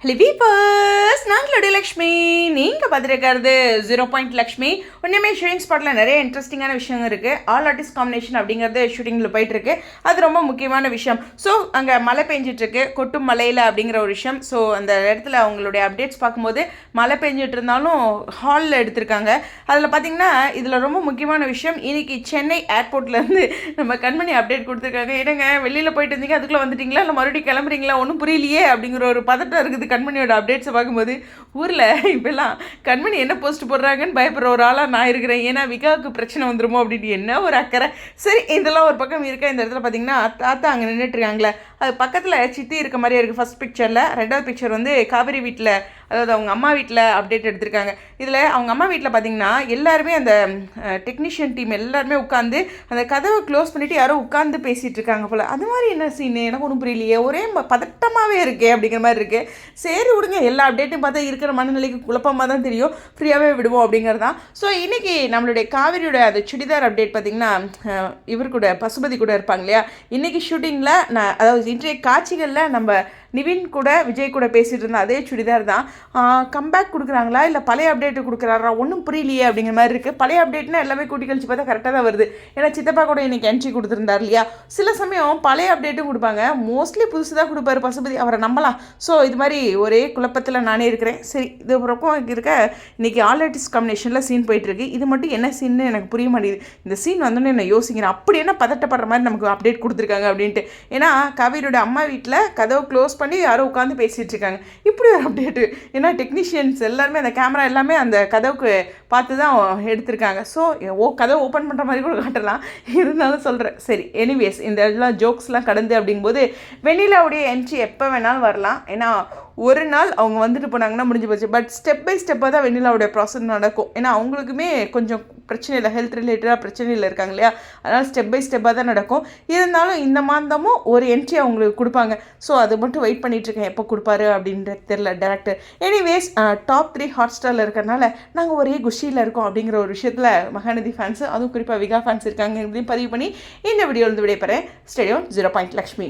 Hello வீப்பர்ஸ், நாங்களுடைய Lakshmi. நீங்கள் பார்த்துருக்கிறது 0 லக்ஷ்மி. ஒன்றுமே shooting ஸ்பாட்டில் நிறைய இன்ட்ரெஸ்டிங்கான விஷயங்கள் இருக்குது. ஆல் ஆர்டிஸ்ட் காம்பினேஷன் அப்படிங்கிறது ஷூட்டிங்கில் போயிட்டுருக்கு. அது ரொம்ப முக்கியமான விஷயம். ஸோ அங்கே மழை பெஞ்சிட்ருக்கு, கொட்டும் மலையில் அப்படிங்கிற ஒரு விஷயம். ஸோ அந்த இடத்துல அவங்களுடைய அப்டேட்ஸ் பார்க்கும்போது மழை பெஞ்சிட்டு இருந்தாலும் ஹாலில் எடுத்திருக்காங்க. அதில் பார்த்திங்கன்னா இதில் ரொம்ப முக்கியமான விஷயம், இன்றைக்கி சென்னை ஏர்போர்ட்லேருந்து நம்ம கண்மணி அப்டேட் கொடுத்துருக்காங்க. என்னங்க வெளியில் போயிட்டு இருந்தீங்க, அதுக்குள்ளே வந்துட்டிங்களா, இல்லை மறுபடியும் கிளம்புறீங்களா, ஒன்றும் புரியலையே அப்படிங்கிற ஒரு பதட்டம் இருக்குது. கண்மணியோட அப்டேட்ஸை பார்க்கும்போது ஊரில் இப்போல்லாம் கண்மணி என்ன போஸ்ட் போடுறாங்கன்னு பயப்படுற ஒரு ஆளாக நான் இருக்கிறேன். ஏன்னா விகாவுக்கு பிரச்சனை வந்துருமோ அப்படின்னு என்ன ஒரு அக்கறை. சரி, இதெல்லாம் ஒரு பக்கம் இருக்க. இந்த இடத்துல பார்த்தீங்கன்னா தாத்தா அங்கே நின்றுட்டுருக்காங்களே, அது பக்கத்தில் சித்தி இருக்க மாதிரியே இருக்குது ஃபஸ்ட் பிக்சரில். ரெண்டாவது பிக்சர் வந்து காவேரி வீட்டில், அதாவது அவங்க அம்மா வீட்டில் அப்டேட் எடுத்திருக்காங்க. இதில் அவங்க அம்மா வீட்டில் பார்த்திங்கன்னா எல்லாருமே அந்த டெக்னீஷியன் டீம் எல்லாருமே உட்காந்து அந்த கதவை க்ளோஸ் பண்ணிவிட்டு யாரோ உட்காந்து பேசிகிட்டு இருக்காங்க போல். அது மாதிரி என்ன சீனு எனக்கு ஒன்றும் புரியலையே, ஒரே பதட்டமாகவே இருக்கே அப்படிங்கிற மாதிரி இருக்குது. சரி விடுங்க, எல்லா அப்டேட்டும் பார்த்தா இருக்கிற மனநிலைக்கு குழப்பமாக தான் தெரியும், ஃப்ரீயாகவே விடுவோம் அப்படிங்கிறது தான். ஸோ இன்றைக்கி நம்மளுடைய காவேரியோட அந்த சுடிதார் அப்டேட் பார்த்திங்கன்னா இவர் கூட பசுபதி கூட இருப்பாங்க இல்லையா. இன்றைக்கி ஷூட்டிங்கில் அதாவது இன்றைய காட்சிகளில் நம்ம நிவின் கூட விஜய் கூட பேசிகிட்டு இருந்தால் அதே சுடிதார் தான். கம்பேக் கொடுக்குறாங்களா இல்லை பழைய அப்டேட்டு கொடுக்குறாரா ஒன்றும் புரியலையே அப்படிங்கிற மாதிரி இருக்குது. பழைய அப்டேட்னா எல்லாமே கூட்டி கழிச்சு பார்த்தா கரெக்டாக தான் வருது. ஏன்னா சித்தப்பா கூட இன்றைக்கி என்ட்ரி கொடுத்துருந்தார் இல்லையா. சில சமயம் பழைய அப்டேட்டும் கொடுப்பாங்க, மோஸ்ட்லி புதுசு தான் கொடுப்பாரு பசுபதி, அவரை நம்பலாம். ஸோ இது மாதிரி ஒரே குழப்பத்தில் நானே இருக்கிறேன். சரி, இது பக்கம் இருக்க இன்றைக்கி ஆல் ஆர்டிஸ்ட் காம்பினேஷனில் சீன் போயிட்டுருக்கு. இது மட்டும் என்ன சீன்னு எனக்கு புரிய மாட்டேங்குது. இந்த சீன் வந்தோன்னே என்ன யோசிக்கிறேன், அப்படி என்ன பதட்டப்படுற மாதிரி நமக்கு அப்டேட் கொடுத்துருக்காங்க அப்படின்ட்டு. ஏன்னா காவேரியோட அம்மா வீட்டில் கதவை க்ளோஸ் பண்ணி யாரோ உட்காந்து பேசிகிட்டு இருக்காங்க, இப்படி ஒரு அப்டேட்டு. ஏன்னா டெக்னீஷியன்ஸ் எல்லாருமே அந்த கேமரா எல்லாமே அந்த கதவுக்கு பார்த்து தான் எடுத்திருக்காங்க. ஸோ கதவை ஓப்பன் பண்ணுற மாதிரி கூட காட்டலாம், இருந்தாலும் சொல்கிறேன். சரி, எனிவேஸ் இந்த எல்லாம் ஜோக்ஸ்லாம் கடந்து அப்படிங்கும்போது வெண்ணிலாவுடைய என்ட்ரி எப்போ வேணாலும் வரலாம். ஏன்னா ஒரு நாள் அவங்க வந்துட்டு போனாங்கன்னா முடிஞ்சு போச்சு. பட் ஸ்டெப் பை ஸ்டெப்பாக தான் வெண்ணிலாவுடைய ப்ராசஸ் நடக்கும். ஏன்னா அவங்களுக்குமே கொஞ்சம் பிரச்சனை இல்லை, ஹெல்த் ரிலேட்டடாக பிரச்சனையில் இருக்காங்க இல்லையா. அதனால் ஸ்டெப் பை ஸ்டெப்பாக தான் நடக்கும். இருந்தாலும் இந்த மாதமும் ஒரு என்ட்ரி அவங்களுக்கு கொடுப்பாங்க. ஸோ அது மட்டும் வெயிட் பண்ணிகிட்ருக்கேன், எப்போ கொடுப்பாரு அப்படின்றது தெரில டேரக்டர். எனிவேஸ் டாப் 3 ஹாட்ஸ்டாரில் இருக்கிறனால நாங்கள் ஒரே குஷியில் இருக்கோம் அப்படிங்கிற ஒரு விஷயத்தில் மகாநதி ஃபேன்ஸு, அதுவும் குறிப்பாக விகா ஃபேன்ஸ் இருக்காங்க. இப்படியும் பதிவு பண்ணி இந்த வீடியோவில் விடைபெறேன். ஸ்டேடியம் 0 லக்ஷ்மி.